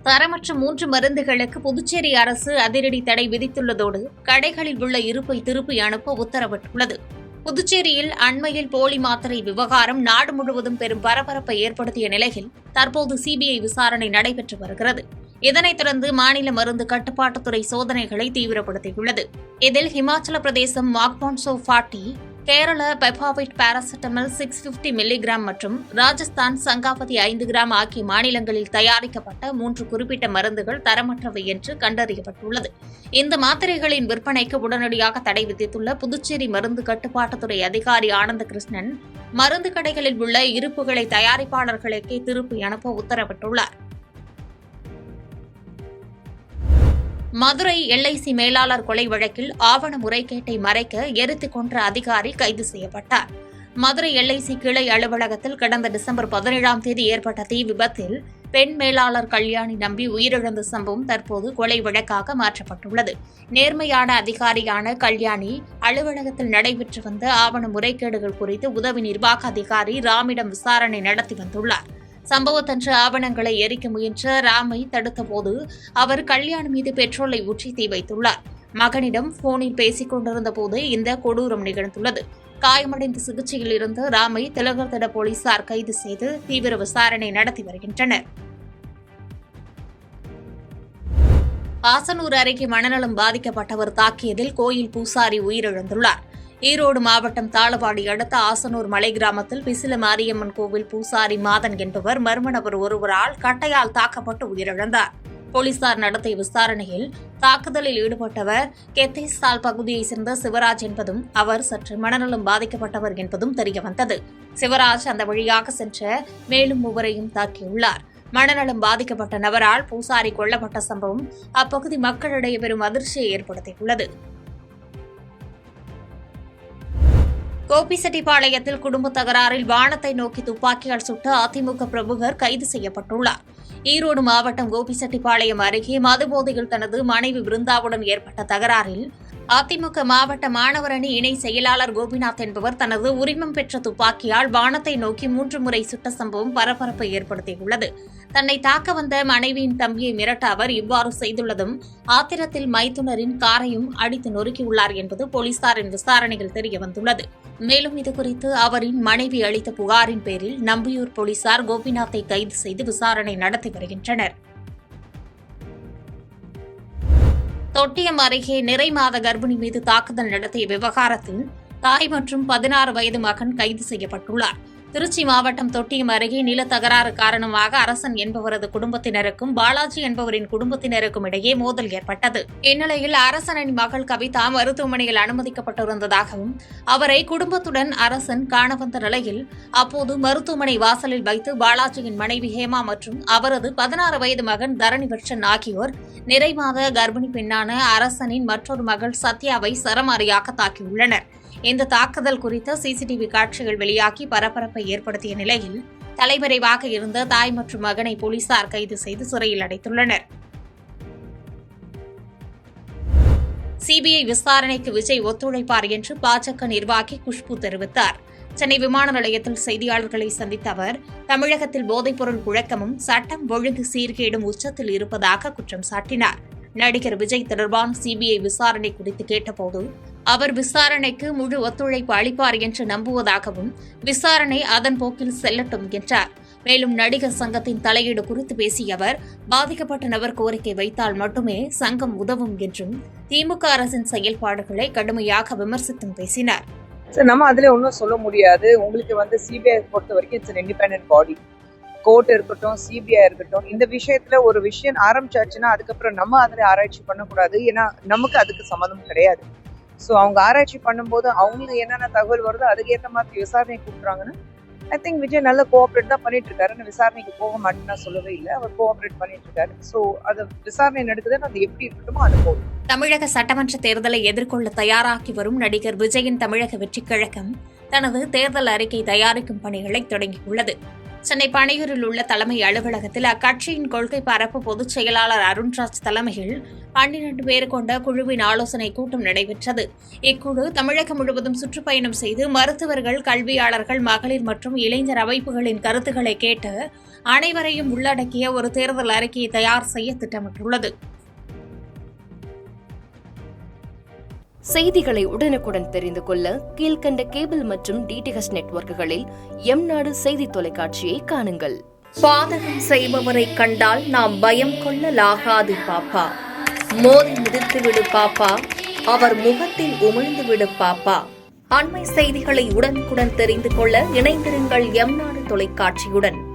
தரமற்ற 3 மருந்துகளுக்கு புதுச்சேரி அரசு அதிரடி தடை விதித்துள்ளதோடு கடைகளில் உள்ள இருப்பை திருப்பி அனுப்ப உத்தரவிட்டுள்ளது. புதுச்சேரியில் அண்மையில் போலி மாத்திரை விவகாரம் நாடு முழுவதும் பெரும் பரபரப்பை ஏற்படுத்திய நிலையில் தற்போது சிபிஐ விசாரணை நடைபெற்று வருகிறது. இதனைத் தொடர்ந்து மாநில மருந்து கட்டுப்பாட்டுத்துறை சோதனைகளை தீவிரப்படுத்தியுள்ளது. இதில் ஹிமாச்சல பிரதேசம் மாக்பான்சோ 40, கேரள பெப்பாவிட் பாராசிட்டமல் 650 மில்லிகிராம் மற்றும் ராஜஸ்தான் சங்காபதி 5 கிராம் ஆகிய மாநிலங்களில் தயாரிக்கப்பட்ட 3 குறிப்பிட்ட மருந்துகள் தரமற்றவை என்று கண்டறியப்பட்டுள்ளது. இந்த மாத்திரைகளின் விற்பனைக்கு உடனடியாக தடை விதித்துள்ள புதுச்சேரி மருந்து கட்டுப்பாட்டுத்துறை அதிகாரி ஆனந்த கிருஷ்ணன் மருந்து கடைகளில் உள்ள இருப்புகளை தயாரிப்பாளர்களுக்கே திருப்பி அனுப்ப உத்தரவிட்டுள்ளார். மதுரை LIC மேலாளர் கொலை வழக்கில் ஆவண முறைகேட்டை மறைக்க எரித்துக் கொன்ற அதிகாரி கைது செய்யப்பட்டார். மதுரை LIC கிளை அலுவலகத்தில் கடந்த டிசம்பர் 17ஆம் தேதி ஏற்பட்ட தீ விபத்தில் பெண் மேலாளர் கல்யாணி நம்பி உயிரிழந்த சம்பவம் தற்போது கொலை வழக்காக மாற்றப்பட்டுள்ளது. நேர்மையான அதிகாரியான கல்யாணி அலுவலகத்தில் நடைபெற்று வந்த ஆவண முறைகேடுகள் குறித்து உதவி நிர்வாக அதிகாரி ராமிடம் விசாரணை நடத்தி வந்துள்ளார். சம்பவத்தன்று ஆவணங்களை எரிக்க முயன்ற ராமை தடுத்தபோது அவர் கல்யாண் மீது பெட்ரோலை ஊற்றி தீ வைத்துள்ளார். மகனிடம் போனில் பேசிக் கொண்டிருந்த போது இந்த கொடூரம் நிகழ்ந்துள்ளது. காயமடைந்த சிகிச்சையில் இருந்த ராமை திலகர்தட போலீசார் கைது செய்து தீவிர விசாரணை நடத்தி வருகின்றனர். ஆசனூர் அருகே மனநலம் பாதிக்கப்பட்டவர் தாக்கியதில் கோயில் பூசாரி உயிரிழந்துள்ளார். ஈரோடு மாவட்டம் தாளவாடி அடுத்த ஆசனூர் மலை கிராமத்தில் பிசில மாரியம்மன் கோவில் பூசாரி மாதன் என்பவர் மர்ம நபர் ஒருவரால் கட்டையால் தாக்கப்பட்டு உயிரிழந்தார். போலீசார் நடத்திய விசாரணையில் தாக்குதலில் ஈடுபட்டவர் கெத்தேசால் பகுதியைச் சேர்ந்த சிவராஜ் என்பதும் அவர் சற்று மனநலம் பாதிக்கப்பட்டவர் என்பதும் தெரியவந்தது. சிவராஜ் அந்த வழியாக சென்ற மேலும் 3வரையும் தாக்கியுள்ளார். மனநலம் பாதிக்கப்பட்ட நபரால் பூசாரி கொல்லப்பட்ட சம்பவம் அப்பகுதி மக்களிடையே பெரும் அதிர்ச்சியை ஏற்படுத்தியுள்ளது. கோபிசெட்டிப்பாளையத்தில் குடும்ப தகராறில் வானத்தை நோக்கி துப்பாக்கியால் சுட்ட அதிமுக பிரமுகர் கைது செய்யப்பட்டுள்ளார். ஈரோடு மாவட்டம் கோபிசெட்டிப்பாளையம் அருகே மதுபோதையில் தனது மனைவி பிருந்தாவுடன் ஏற்பட்ட தகராறில் அதிமுக மாவட்ட மாணவர் அணி இணை செயலாளர் கோபிநாத் என்பவர் தனது உரிமம் பெற்ற துப்பாக்கியால் வானத்தை நோக்கி 3 முறை சுட்ட சம்பவம் பரபரப்பை ஏற்படுத்தியுள்ளது. தன்னை தாக்க வந்த மனைவியின் தம்பியை மிரட்ட அவர் இவ்வாறு செய்துள்ளதும் ஆத்திரத்தில் மைத்துனரின் காரையும் அடித்து நொறுக்கியுள்ளார் என்பது போலீசாரின் விசாரணையில் தெரியவந்துள்ளது. மேலும் இதுகுறித்து அவரின் மனைவி அளித்த புகாரின் பேரில் நம்பியூர் போலீசார் கோபிநாத்தை கைது செய்து விசாரணை நடத்தி வருகின்றனர். தொட்டியம் அருகே நிறை மாத கர்ப்பிணி மீது தாக்குதல் நடத்திய விவகாரத்தில் தாய் மற்றும் 16 வயது மகன் கைது செய்யப்பட்டுள்ளார். திருச்சி மாவட்டம் தொட்டியம் அருகே நில தகராறு காரணமாக அரசன் என்பவரது குடும்பத்தினருக்கும் பாலாஜி என்பவரின் குடும்பத்தினருக்கும் இடையே மோதல் ஏற்பட்டது. இந்நிலையில் அரசனின் மகள் கவிதா மருத்துவமனையில் அனுமதிக்கப்பட்டிருந்ததாகவும் அவரை குடும்பத்துடன் அரசன் காண வந்த நிலையில் அப்போது மருத்துவமனை வாசலில் வைத்து பாலாஜியின் மனைவி ஹேமா மற்றும் அவரது 16 வயது மகன் தரணிவர்ஷன் ஆகியோர் நிறைமாத கர்ப்பிணி பெண்ணான அரசனின் மற்றொரு மகள் சத்யாவை சரமாரியாக தாக்கியுள்ளனர். இந்த தாக்குதல் குறித்த சிசிடிவி காட்சிகள் வெளியாகி பரபரப்பை ஏற்படுத்திய நிலையில் தலைமறைவாக இருந்த தாய் மற்றும் மகனை போலீசார் கைது செய்து சிறையில் அடைத்துள்ளனர். சிபிஐ விசாரணைக்கு விஜய் ஒத்துழைப்பார் என்று பாஜக நிர்வாகி குஷ்பு தெரிவித்தார். சென்னை விமான நிலையத்தில் செய்தியாளர்களை சந்தித்த அவர் தமிழகத்தில் போதைப்பொருள் புழக்கமும் சட்டம் ஒழுங்கு சீர்கேடும் உச்சத்தில் இருப்பதாக குற்றம் சாட்டினார். நடிகர் விஜய் தொடர்பான சிபிஐ விசாரணை குறித்து கேட்டபோது அவர் விசாரணைக்கு முழு ஒத்துழைப்பு அளிப்பார் என்று நம்புவதாகவும் விசாரணை அதன் போக்கில் செல்லட்டும் என்றார். மேலும் நடிகர் சங்கத்தின் தலையீடு குறித்து பேசிய அவர் பாதிக்கப்பட்ட நபர் கோரிக்கை வைத்தால் மட்டுமே சங்கம் உதவும் என்றும் திமுக அரசின் செயல்பாடுகளை கடுமையாக விமர்சித்தும் பேசினார். நம்ம அதுல ஒன்றும் சொல்ல முடியாது. உங்களுக்கு சிபிஐ பொறுத்த வரைக்கும் இட்ஸ் இண்டிபெண்டன்ட் பாடி. கோர்ட் இருக்கட்டும், சிபிஐ இருக்கட்டும், இந்த விஷயத்துல ஒரு விஷயம் ஆரம்பிச்சாச்சுன்னா அதுக்கப்புறம் நம்ம அதுல ஆராய்ச்சி பண்ணக்கூடாது. ஏன்னா நமக்கு அதுக்கு சம்மந்தம் கிடையாது. ஸோ அவங்க ஆராய்ச்சி பண்ணும்போது அவங்களுக்கு என்னென்ன தகவல் வருதோ அதுக்கு ஏற்ற மாதிரி விசாரணை கூப்பிட்றாங்கன்னா ஐ திங்க் விஜய் நல்ல கோஆப்ரேட் தான் பண்ணிட்டு இருக்காரு. விசாரணைக்கு போக மாட்டேன்னு சொல்லவே இல்லை, அவர் கோஆப்ரேட் பண்ணிட்டு இருக்காரு. ஸோ அது விசாரணை நடக்குதுன்னு அது எப்படி இருக்கணுமோ அது போகும். தமிழக சட்டமன்ற தேர்தலை எதிர்கொள்ள தயாராகி வரும் நடிகர் விஜயின் தமிழக வெற்றிக் கழகம் தனது தேர்தல் அறிக்கை தயாரிக்கும் பணிகளை தொடங்கியுள்ளது. சென்னை பனையூரில் உள்ள தலைமை அலுவலகத்தில் அக்கட்சியின் கொள்கை பரப்பு பொதுச் செயலாளர் அருண்ராஜ் தலைமையில் 12 பேர் கொண்ட குழுவின் ஆலோசனைக் கூட்டம் நடைபெற்றது. இக்குழு தமிழகம் முழுவதும் சுற்றுப்பயணம் செய்து மருத்துவர்கள், கல்வியாளர்கள், மகளிர் மற்றும் இளைஞர் அமைப்புகளின் கருத்துக்களை கேட்டு அனைவரையும் உள்ளடக்கிய ஒரு தேர்தல் அறிக்கையை தயார் செய்ய திட்டமிட்டுள்ளது. செய்திகளை உடனுக்குடன் தெரிந்து கொள்ள கீழ்க்கண்ட கேபிள் மற்றும் டிடிஎச் நெட்வொர்க்குகளில் எம்நாடு செய்தி தொலைக்காட்சியை காணுங்கள். பாதகம் செய்பவரை கண்டால் நாம் பயம் கொள்ளலாகாது பாப்பா. மோதி மிதித்துவிடு பாப்பா, அவர் முகத்தில் உமிழ்ந்துவிடு பாப்பா. அண்மை செய்திகளை உடனுக்குடன் தெரிந்து கொள்ள இணைந்திருங்கள் எம்நாடு தொலைக்காட்சியுடன்.